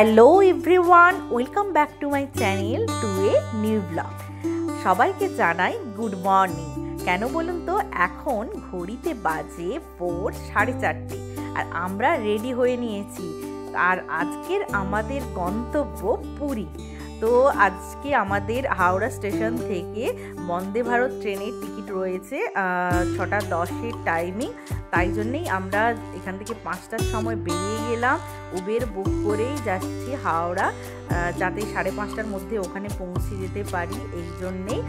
Hello everyone, welcome back to my channel to a new blog. সবাইকে জানাই good morning. কেন বলুন তো, এখন ঘড়িতে বাজে ভোর 4:30 আর আমরা রেডি হয়ে নিয়েছি। আর আজকের আমাদের গন্তব্য পুরী। তো আজকে আমাদের হাওড়া স্টেশন থেকে বন্দে ভারত ট্রেনের টিকিট রয়েছে 6:10 টাইমিং। তাই জন্যেই আমরা এখান থেকে 5টার সময় বেরিয়ে গেলাম, উবের বুক করেই যাচ্ছি হাওড়া, যাতে 5:30টার মধ্যে ওখানে পৌঁছে যেতে পারি। এই জন্যেই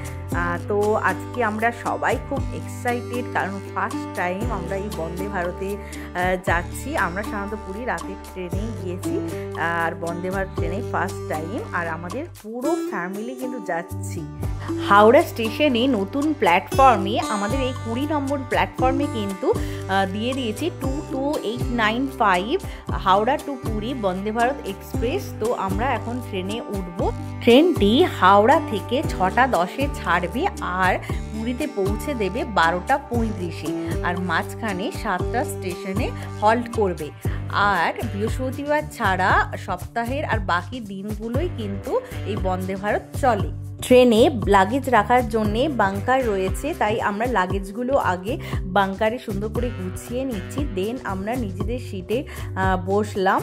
তো আজকে আমরা সবাই খুব এক্সাইটেড, কারণ ফার্স্ট টাইম আমরা এই বন্দে ভারতে যাচ্ছি। আমরা সাধারণত পুরী রাতের ট্রেনেই গিয়েছি, আর বন্দে ভারত ট্রেনে ফার্স্ট টাইম। আর আমাদের পুরো ফ্যামিলি কিন্তু যাচ্ছি। হাওড়া স্টেশনে নতুন প্ল্যাটফর্মে, আমাদের এই 20 নম্বর প্ল্যাটফর্মে কিন্তু দিয়ে দিয়েছি 22895 হাওড়া টু পুরী বন্দে ভারত এক্সপ্রেস। তো আমরা এখন ট্রেনে উঠব। ট্রেনটি হাওড়া থেকে 6:10 ছাড়বে আর পুরীতে পৌঁছে দেবে 12:35, আর মাঝখানে 7টা স্টেশনে হল্ট করবে। আর বৃহস্পতিবার ছাড়া সপ্তাহের আর বাকি দিনগুলোই কিন্তু এই বন্দে ভারত চলে। ট্রেনে লাগেজ রাখার জন্যে বাঙ্কার রয়েছে, তাই আমরা লাগেজগুলো আগে বাঙ্কারে সুন্দর করে গুছিয়ে নিচ্ছি, দেন আমরা নিজেদের সিটে বসলাম।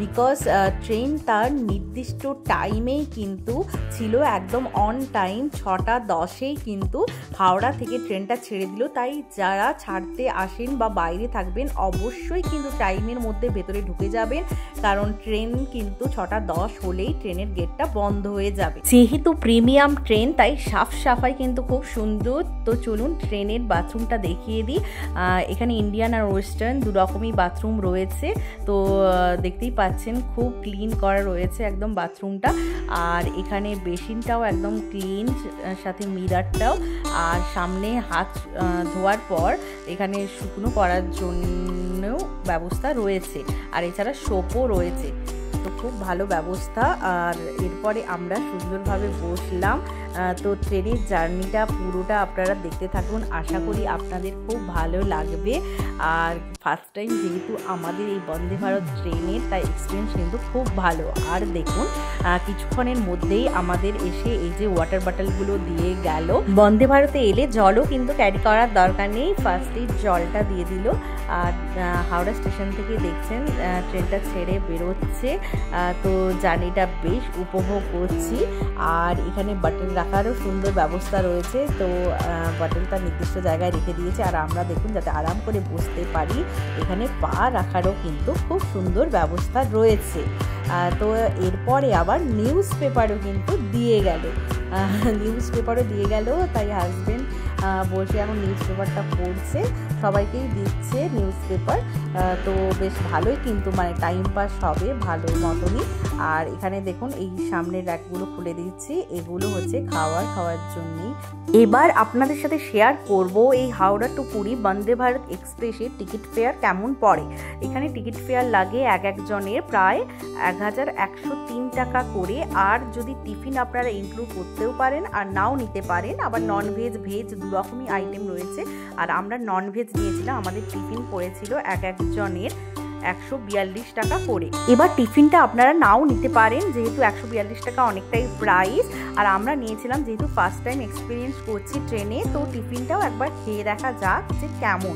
বিকজ ট্রেন তার নির্দিষ্ট টাইমেই কিন্তু ছিল, একদম অন টাইম 6:10 কিন্তু হাওড়া থেকে ট্রেনটা ছেড়ে দিল। তাই যারা ছাড়তে আসেন বা বাইরে থাকবেন অবশ্যই কিন্তু টাইমের মধ্যে ভেতরে ঢুকে যাবেন, কারণ ট্রেন কিন্তু 6:10 হলেই ট্রেনের গেটটা বন্ধ হয়ে যাবে। যেহেতু প্রিমিয়াম ট্রেন, তাই সাফ সাফাই কিন্তু খুব সুন্দর। তো চলুন ট্রেনের বাথরুমটা দেখিয়ে দিই। এখানে ইন্ডিয়ান আর ওয়েস্টার্ন দু রকমই বাথরুম রয়েছে। তো দেখতেই পাচ্ছেন খুব ক্লিন করা রয়েছে একদম বাথরুমটা। আর এখানে বেসিনটাও একদম ক্লিন, সাথে মিরারটাও। আর সামনে হাত ধোয়ার পর এখানে শুকনো করার জন্যও ব্যবস্থা রয়েছে, আর এছাড়া সোপও রয়েছে। তো খুব ভালো ব্যবস্থা। আর এরপরে আমরা সুন্দরভাবে বসলাম। তো ট্রেনের জার্নিটা পুরোটা আপনারা দেখতে থাকুন, আশা করি আপনাদের খুব ভালো লাগবে। আর ফার্স্ট টাইম যেহেতু আমাদের এই বন্দে ভারত ট্রেনের, তাই এক্সপিরিয়েন্স কিন্তু খুব ভালো। আর দেখুন কিছুক্ষণের মধ্যেই আমাদের এসে এই যে ওয়াটার বটলগুলো দিয়ে গেল। বন্দে ভারতে এলে জলও কিন্তু ক্যারি করার দরকার নেই, ফার্স্টেই জলটা দিয়ে দিল। আর হাওড়া স্টেশন থেকে দেখছেন ট্রেনটা ছেড়ে বেরোচ্ছে। তো জার্নিটা বেশ উপভোগ করছি। আর এখানে বাটন রাখারও সুন্দর ব্যবস্থা রয়েছে। তো বাটনটা নির্দিষ্ট জায়গায় রেখে দিয়েছে, আর আমরা দেখুন যাতে আরাম করে বসতে পারি, এখানে পা রাখারও কিন্তু খুব সুন্দর ব্যবস্থা রয়েছে। তো এরপরে আবার নিউজ পেপারও কিন্তু দিয়ে গেল। তাই হাজবেন্ড বসে এখন নিউজ পেপারটা পড়ছে, সবাইকেই দিচ্ছে নিউজ পেপার। তো বেশ ভালোই কিন্তু, মানে টাইম পাস হবে ভালো মতনই। আর এখানে দেখুন এই সামনের র্যাকগুলো খুলে দিচ্ছি, এগুলো হচ্ছে খাওয়ার জন্যই। এবার আপনাদের সাথে শেয়ার করব এই হাওড়া টু পুরী বন্দে ভারত এক্সপ্রেসের টিকিট ফেয়ার কেমন পড়ে। এখানে টিকিট ফেয়ার লাগে একজনের প্রায় 1103 টাকা করে। আর যদি টিফিন আপনারা ইনক্লুড করতেও পারেন আর নাও নিতে পারেন। আবার নন ভেজ ভেজ দু রকমই আইটেম রয়েছে। আর আমরা নন ভেজ নিয়েছিলাম, আমাদের টিফিন পড়েছিল একজনের 142 টাকা করে। এবার টিফিনটা আপনারা নাও নিতে পারেন, যেহেতু 142 টাকা অনেকটাই প্রাইস। আর আমরা নিয়েছিলাম, যেহেতু ফার্স্ট টাইম এক্সপিরিয়েন্স করছি ট্রেনে, তো টিফিনটাও একবার খেয়ে দেখা যাক যে কেমন।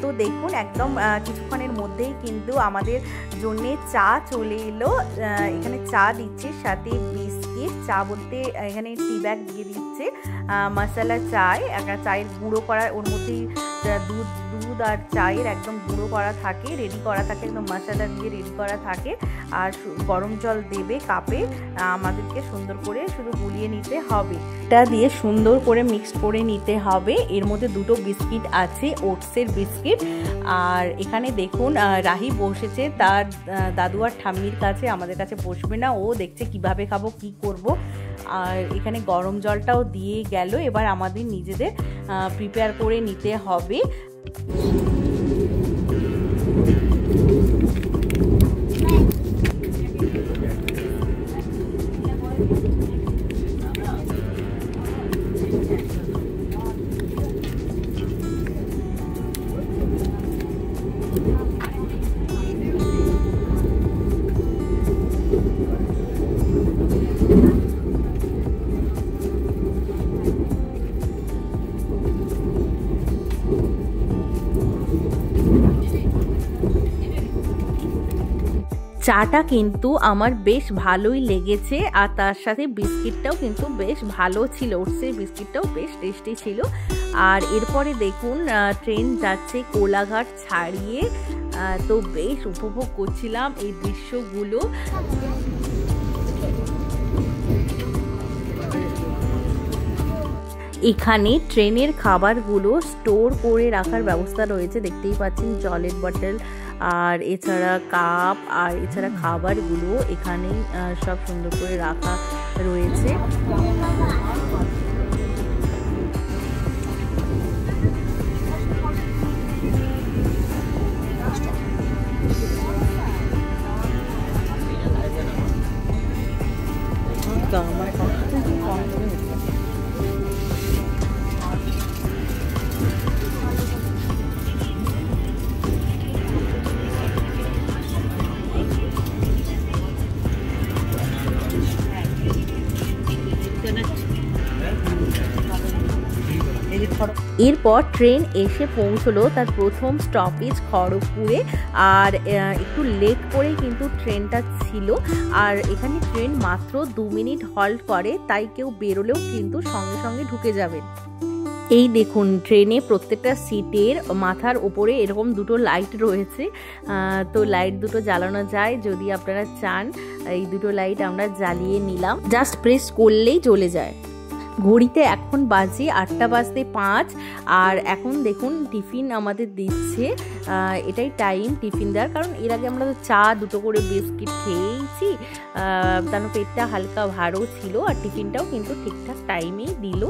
তো দেখুন একদম কিছুক্ষণের মধ্যেই কিন্তু আমাদের জন্যে চা চলে এলো। এখানে চা দিচ্ছে, সাথে বিস্কিট। চা বলতে এখানে টি ব্যাগ দিয়ে দিচ্ছে, মশলা চায়ের গুঁড়ো করা, ওর মধ্যেই দুধ আর চায়ের একদম গুঁড়ো করা থাকে, রেডি করা থাকে, একদম মশলা দিয়ে রেডি করা থাকে। আর গরম জল দেবে কাপে, আমাদেরকে সুন্দর করে শুধু গুলিয়ে নিতে হবে। এটা দিয়ে সুন্দর করে মিক্সড করে নিতে হবে। এর মধ্যে 2টো বিস্কিট আছে, ওটসের বিস্কিট। আর এখানে দেখুন রাহি বসেছে তার দাদু আর ঠাম্মির কাছে, আমাদের কাছে বসবে না। ও দেখছে কিভাবে খাবো, কি করব। আর এখানে গরম জলটাও দিয়ে গেল। এবার আমাদের নিজেদের প্রিপেয়ার করে নিতে হবে। চাটা কিন্তু আমার বেশ ভালোই লেগেছে, আর তার সাথে বিস্কিটটাও কিন্তু বেশ ভালো ছিল, ওটসের বিস্কিটটাও বেশ টেস্টি ছিল। আর এরপরে দেখুন ট্রেন যাচ্ছে কোলাঘাট ছাড়িয়ে, তো বেশ উপভোগ করছিলাম এই দৃশ্যগুলো। এখানে ট্রেনের খাবারগুলো স্টোর করে রাখার ব্যবস্থা রয়েছে, দেখতেই পাচ্ছেন জলের বটল আর এছাড়া কাপ আর এছাড়া খাবারগুলো এখানে সব সুন্দর করে রাখা রয়েছে। এরপর ট্রেন এসে পৌঁছলো তার প্রথম স্টপেজ খড়গপুরে, আর একটু লেট করে কিন্তু ট্রেনটা ছিল। আর এখানে ট্রেন মাত্র 2 মিনিট হল্ট করে, তাই কেউ বেরোলেও কিন্তু সঙ্গে সঙ্গে ঢুকে যাবেন। এই দেখুন ট্রেনে প্রত্যেকটা সিটের মাথার ওপরে এরকম দুটো লাইট রয়েছে, তো লাইট দুটো জ্বালানো যায় যদি আপনারা চান। এই দুটো লাইট আমরা জ্বালিয়ে নিলাম, জাস্ট প্রেস করলেই জ্বলে যায়। ঘড়িতে এখন বাজে 8:05, আর এখন দেখুন টিফিন আমাদের দিচ্ছে, এটাই টাইম টিফিন দেওয়ার, কারণ এর আগে আমরা তো চা দুটো করে বিস্কিট খেয়েছি, তার পেটটা হালকা ভারও ছিল, আর টিফিনটাও কিন্তু ঠিকঠাক টাইমেই দিল।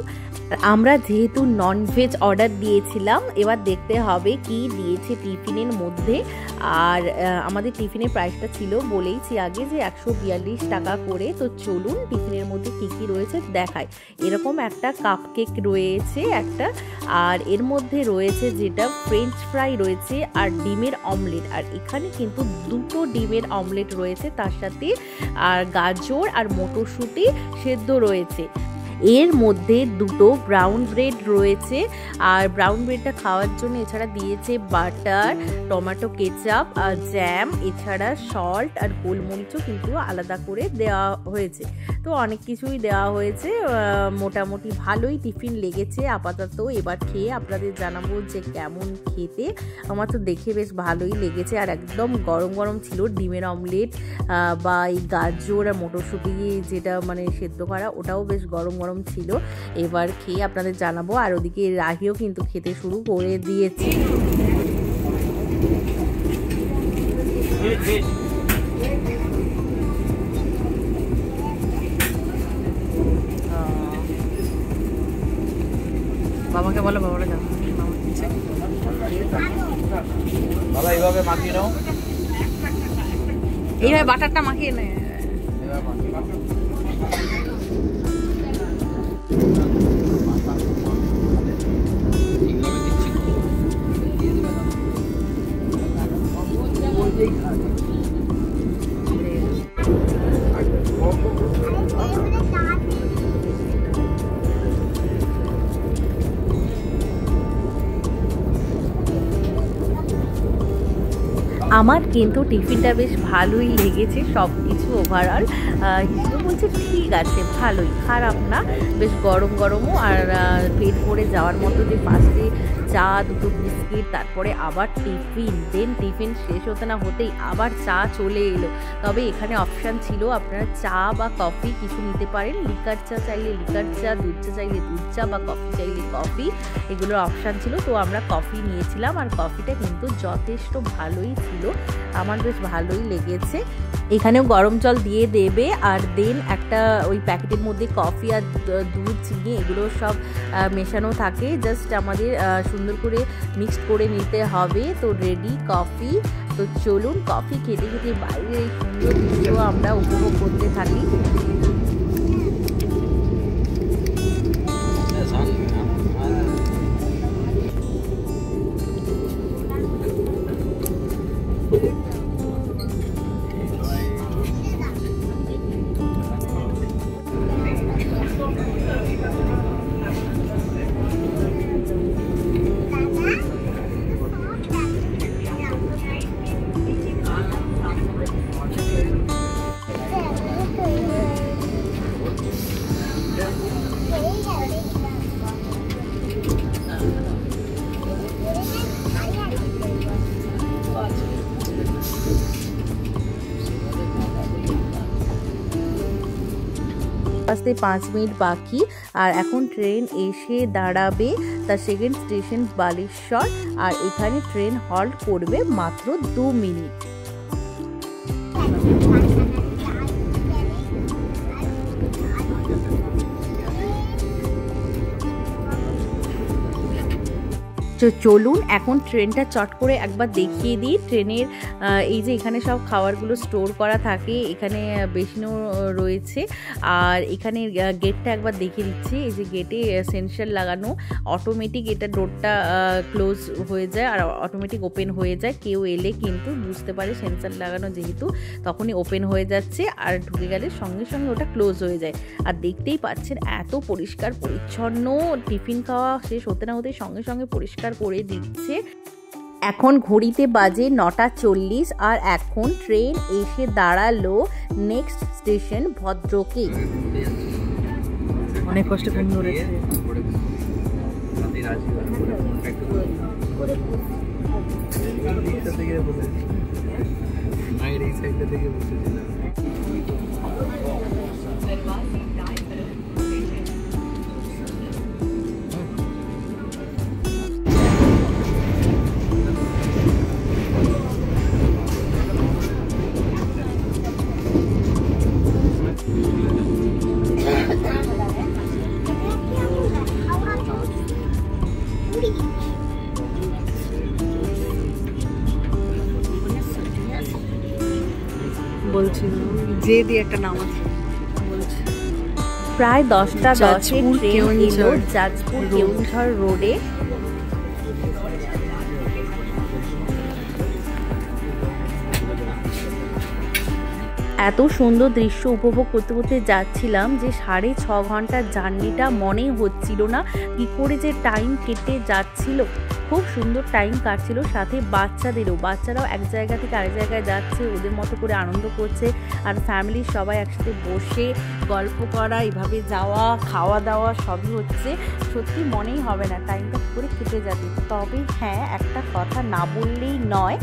আমরা যেহেতু ননভেজ অর্ডার দিয়েছিলাম, এবার দেখতে হবে কি দিয়েছে টিফিনের মধ্যে। আর আমাদের টিফিনের প্রাইসটা ছিল বলেইছি আগে যে 142 টাকা করে। তো চলুন টিফিনের মধ্যে কি কি রয়েছে দেখায়। এরকম একটা কাপকেক রয়েছে একটা, আর এর মধ্যে রয়েছে যেটা ফ্রেঞ্চ ফ্রাই রয়েছে আর ডিমের অমলেট, আর এখানে কিন্তু 2টো ডিমের অমলেট রয়েছে, তার সাথে আর গাজর আর মটরশুঁটি সেদ্ধ রয়েছে। এর মধ্যে 2টো ব্রাউন ব্রেড রয়েছে, আর ব্রাউন ব্রেডটা খাওয়ার জন্য এছাড়া দিয়েছে বাটার, টমেটো কেচাপ, জ্যাম, এছাড়া সল্ট আর গোলমরিচও কিন্তু আলাদা করে দেওয়া হয়েছে। তো অনেক কিছুই দেওয়া হয়েছে, মোটামুটি ভালোই টিফিন লেগেছে আপাতত। এবার খেয়ে আপনাদের জানাবো যে কেমন খেতে। আমার তো দেখে বেশ ভালোই লেগেছে, আর একদম গরম গরম ছিল ডিমের অমলেট বা এই গাজর আর মটরশুঁটি যেটা মানে সেদ্ধ করা, ওটাও বেশ গরম গরম ছিল। এবার খেয়ে আপনাদের জানাবো। আর ওদিকে রাহিও কিন্তু খেতে শুরু করে দিয়েছে। বাবাকে বলো, বাবাকে যাও, বাবা এইভাবে মাখিয়ে নাও, এইভাবে বাটারটা মাখিয়ে নেয়। আমার কিন্তু টিফিনটা বেশ ভালোই লেগেছে, সব কিছু ওভারঅল হিসেবে বলছে ঠিক আছে, ভালোই, খারাপ না, বেশ গরম গরমও, আর পেট ভরে যাওয়ার মতো। যে ফার্স্টে চা, 2টো বিস্কিট, তারপরে আবার টিফিন, দেন টিফিন শেষ হতে না হতেই আবার চা চলে এলো। তবে এখানে অপশান ছিল আপনারা চা বা কফি কিছু নিতে পারেন, লিকার চা চাইলে লিকার চা, দুধ চা চাইলে দুধ চা, বা কফি চাইলে কফি, এগুলোর অপশান ছিল। তো আমরা কফি নিয়েছিলাম, আর কফিটা কিন্তু যথেষ্ট ভালোই ছিল, আমার বেশ ভালোই লেগেছে। এখানেও গরম জল দিয়ে দেবে, আর দেন একটা ওই প্যাকেটের মধ্যে কফি আর দুধ, চিনি এগুলো সব মেশানো থাকে, জাস্ট আমাদের সুন্দর করে মিক্সড করে নিতে হবে। তো রেডি কফি। তো চলুন কফি খেতে খেতে বাইরে এই সুন্দর দৃশ্য আমরা উপভোগ করতে থাকি। আসতে 5 মিনিট বাকি। আর এখন ট্রেন এসে দাঁড়াবে তার সেকেন্ড স্টেশন বালেশ্বর, আর এখানে ট্রেন হল্ট করবে মাত্র 2 মিনিট। তো চলুন এখন ট্রেনটা চট করে একবার দেখিয়ে দিই। ট্রেনের এই যে এখানে সব খাবারগুলো স্টোর করা থাকে, এখানে বেসিনও রয়েছে, আর এখানে গেটটা একবার দেখিয়ে দিচ্ছি। এই যে গেটে সেন্সর লাগানো, অটোমেটিক এটা ডোরটা ক্লোজ হয়ে যায় আর অটোমেটিক ওপেন হয়ে যায়। কেউ এলে কিন্তু বুঝতে পারে সেন্সর লাগানো যেহেতু, তখনই ওপেন হয়ে যাচ্ছে, আর ঢুকে গেলে সঙ্গে সঙ্গে ওটা ক্লোজ হয়ে যায়। আর দেখতেই পাচ্ছেন এত পরিষ্কার পরিচ্ছন্ন, টিফিন খাওয়া শেষ হতে না হতে সঙ্গে সঙ্গে পরিষ্কার করে দিচ্ছে। এখন ঘড়িতে বাজে 9:40 আর এখন ট্রেন এসে দাঁড়ালো নেক্সট স্টেশন ভদ্রকে। অনেক কষ্ট ঘুম ধরেছে। বলছি যে দিয়ে একটা নাম আছে, প্রায় 10:10 ট্রেন এলো জাজপুর কেওনঝড় রোডে। এত সুন্দর দৃশ্য উপভোগ করতে করতে যাচ্ছিলাম যে 6.5 ঘন্টার জার্নিটা মনেই হচ্ছিল না কি করে যে টাইম কেটে যাচ্ছিল। খুব সুন্দর টাইম কাটছিল, সাথে বাচ্চারাও এক জায়গা থেকে আরেক জায়গায় যাচ্ছে, ওদের মতো করে আনন্দ করছে, আর ফ্যামিলির সবাই একসাথে বসে গল্প করা, এইভাবে যাওয়া, খাওয়া দাওয়া সবই হচ্ছে। সত্যি মনেই হবে না টাইমটা করে কেটে যাবে। তবে হ্যাঁ, একটা কথা না বললেই নয়,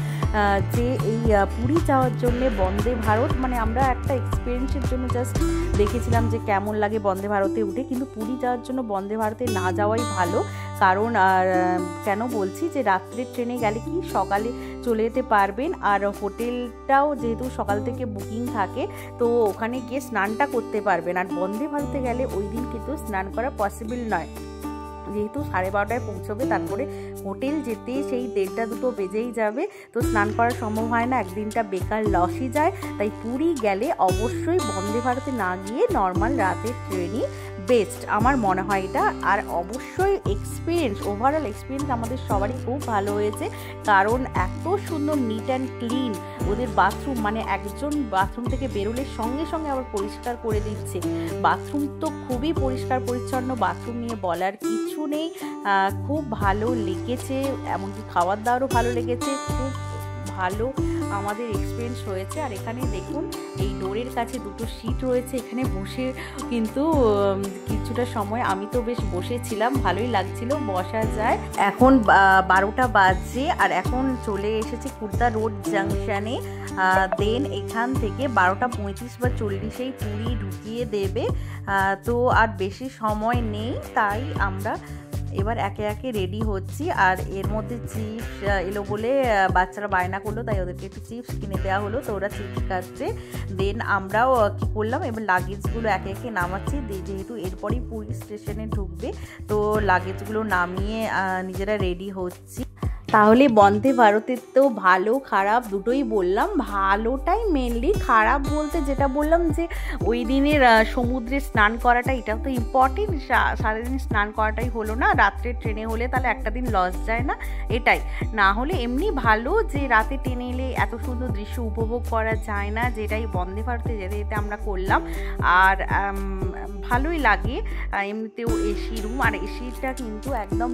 যে এই পুরী যাওয়ার জন্যে বন্দে ভারত, মানে আমরা একটা এক্সপিরিয়েন্সের জন্য জাস্ট দেখেছিলাম যে কেমন লাগে বন্দে ভারতে উঠে, কিন্তু পুরী যাওয়ার জন্য বন্দে ভারতে না যাওয়াই ভালো। কারণ আর কেন বলছি, যে রাত্রের ট্রেনে গেলে কি সকালে চলে যেতে পারবেন, আর হোটেলটাও যেহেতু সকাল থেকে বুকিং থাকে, তো ওখানে গিয়ে স্নানটা করতে পারবেন। আর বন্দে ভারতে গেলে ওই দিন কিন্তু স্নান করা পসিবল নয়, যেহেতু 12:30টায় পৌঁছবে, তারপরে হোটেল যেতে সেই 1:30-2 বেজেই যাবে, তো স্নান করা সম্ভব হয় না, একদিনটা বেকার লসই যায়। তাই পুরী গেলে অবশ্যই বন্দে ভারতে না গিয়ে নর্মাল রাতের ট্রেনই বেস্ট আমার মনে হয় এটা। আর অবশ্যই ওভারঅল এক্সপিরিয়েন্স আমাদের সবারই খুব ভালো হয়েছে, কারণ এত সুন্দর নিট অ্যান্ড ক্লিন ওদের বাথরুম, মানে একজন বাথরুম থেকে বেরোলে সঙ্গে সঙ্গে আবার পরিষ্কার করে দিচ্ছে। বাথরুম তো খুবই পরিষ্কার পরিচ্ছন্ন, বাথরুম নিয়ে বলার কিছু নেই, খুব ভালো লেগেছে। এমনকি খাবার দাবারও ভালো লেগেছে, খুব ভালো আমাদের এক্সপিরিয়েন্স হয়েছে। আর এখানে দেখুন এই ডোরের কাছে 2টো সিট রয়েছে, এখানে বসে কিন্তু কিছুটা সময় আমি তো বেশ বসেছিলাম, ভালোই লাগছিল, বসা যায়। এখন 12টা বাজে আর এখন চলে এসেছে খুর্দা রোড জাংশনে। দেন এখান থেকে 12:35 বা 40-এই পুরী ঢুকিয়ে দেবে। তো আর বেশি সময় নেই, তাই আমরা এবার একে একে রেডি হচ্ছি। আর এর মধ্যে চিপস এলো বলে বাচ্চারা বায়না করলো, তাই ওদেরকে একটু চিপস কিনে দেওয়া হলো, তো ওরা চিপস খাচ্ছে। দেন আমরাও কী করলাম, এবার লাগেজগুলো একে একে নামাচ্ছি, যেহেতু এরপরই পুরী স্টেশনে ঢুকবে, তো লাগেজগুলো নামিয়ে নিজেরা রেডি হচ্ছি। তাহলে বন্দে ভারতের তো ভালো খারাপ দুটোই বললাম। ভালোটাই মেনলি, খারাপ বলতে যেটা বললাম যে ওই দিনের সমুদ্রে স্নান করাটা, এটাও তো ইম্পর্টেন্ট, সারাদিন স্নান করাটাই হলো না। রাত্রের ট্রেনে হলে তাহলে একটা দিন লস যায় না, এটাই। না হলে এমনি ভালো যে রাতে ট্রেনে এলে এত সুন্দর দৃশ্য উপভোগ করা যায় না, যেটাই বন্দে ভারতে যেতে যেতে আমরা করলাম। আর ভালোই লাগে, এমনিতেও এসি রুম, আর এসিটা কিন্তু একদম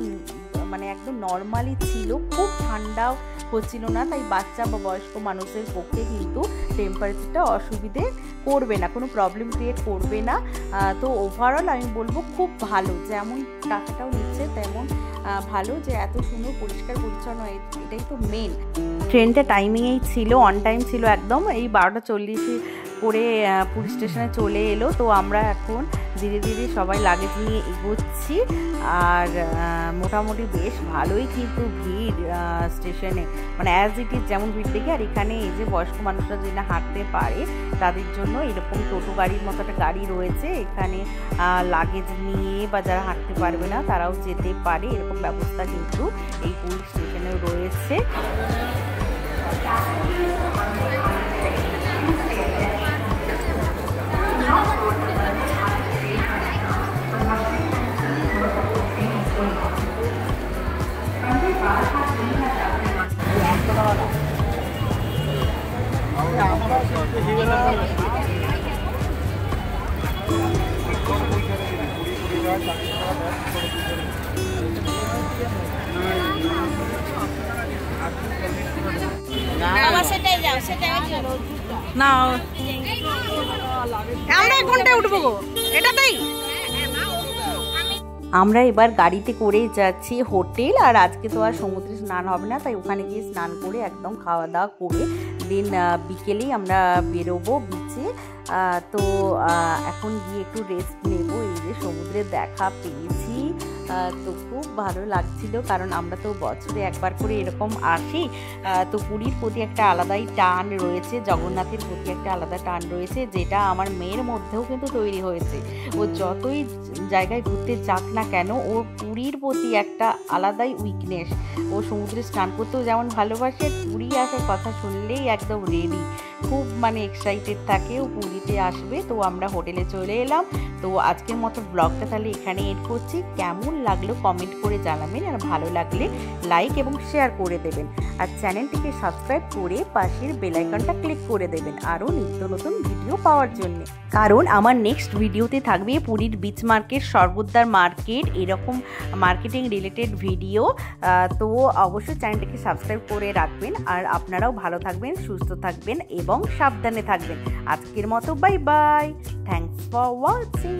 নর্মালি ছিল, খুব ঠান্ডাও হচ্ছিল না, তাই বাচ্চা বা বয়স্ক মানুষের পক্ষে কিন্তু টেম্পারেচারটা অসুবিধে করবে না, কোনো প্রবলেম ক্রিয়েট করবে না। তো ওভারঅল আমি বলবো খুব ভালো, যেমন টাকাটাও নিচ্ছে তেমন ভালো, যে এত সুন্দর পরিষ্কার পরিচ্ছন্ন, এটাই তো মেন। ট্রেনটা টাইমিংয়েই ছিল, অন টাইম ছিল একদম। এই 12:40 করে পুরী স্টেশনে চলে এলো। তো আমরা এখন ধীরে ধীরে সবাই লাগেজ নিয়ে এগোচ্ছি। আর মোটামুটি বেশ ভালোই কিন্তু ভিড় স্টেশনে, মানে অ্যাজ ইট ইজ যেমন ভিড় দেখি। আর এখানে এই যে বয়স্ক মানুষরা যদি না হাঁটতে পারে তাদের জন্য এরকম টোটো গাড়ির মতো একটা গাড়ি রয়েছে, এখানে লাগেজ নিয়ে বা যারা হাঁটতে পারবে না তারাও যেতে পারে, এরকম ব্যবস্থা কিন্তু এই পুরী স্টেশনে রয়েছে। না আমরা কোনটায় উঠবো গো? এটাতেই আমরা এবার গাড়িতে করে যাচ্ছি হোটেল। আর আজকে তো আর সমুদ্রে স্নান হবে না, তাই ওখানে গিয়ে স্নান করে একদম খাওয়া দাওয়া করে দিন বিকেলেই আমরা বেরোবো বিচে। তো এখন গিয়ে একটু রেস্ট নেব। এই যে সমুদ্রে দেখা পেয়েছি, তো খুব ভালো লাগছিল, কারণ আমরা তো বছরে একবার করে এরকম আসি। তো পুরীর প্রতি একটা আলাদাই টান রয়েছে, জগন্নাথের প্রতি একটা আলাদা টান রয়েছে, যেটা আমার মেয়ের মধ্যেও কিন্তু তৈরি হয়েছে। ও যতই জায়গায় ঘুরতে যাক না কেন, ওর পুরীর প্রতি একটা আলাদাই উইকনেস। ও সমুদ্রে স্নান করতেও যেমন ভালোবাসে, পুরী আসার কথা শুনলেই একদম রেডি, খুব মানে এক্সাইটেড থাকে ও পুরীতে আসবে। তো আমরা হোটেলে চলে এলাম। তো আজকের মতো ব্লগটা তাহলে এখানে এড করছি। কেমন লাগলো কমেন্ট করে জানাবেন, আর ভালো লাগলে লাইক এবং শেয়ার করে দেবেন, আর চ্যানেলটিকে সাবস্ক্রাইব করে পাশের বেল আইকনটা ক্লিক করে দেবেন আরও নিত্য নতুন ভিডিও পাওয়ার জন্য। কারণ আমার নেক্সট ভিডিওতে থাকবে পুরীর বিচ মার্কেট, স্বর্গদ্বার মার্কেট, এরকম মার্কেটিং রিলেটেড ভিডিও। তো অবশ্যই চ্যানেলটিকে সাবস্ক্রাইব করে রাখবেন। আর আপনারাও ভালো থাকবেন, সুস্থ থাকবেন এবং সাবধানে থাকবেন। আজকের মতো bye bye, thanks for watching.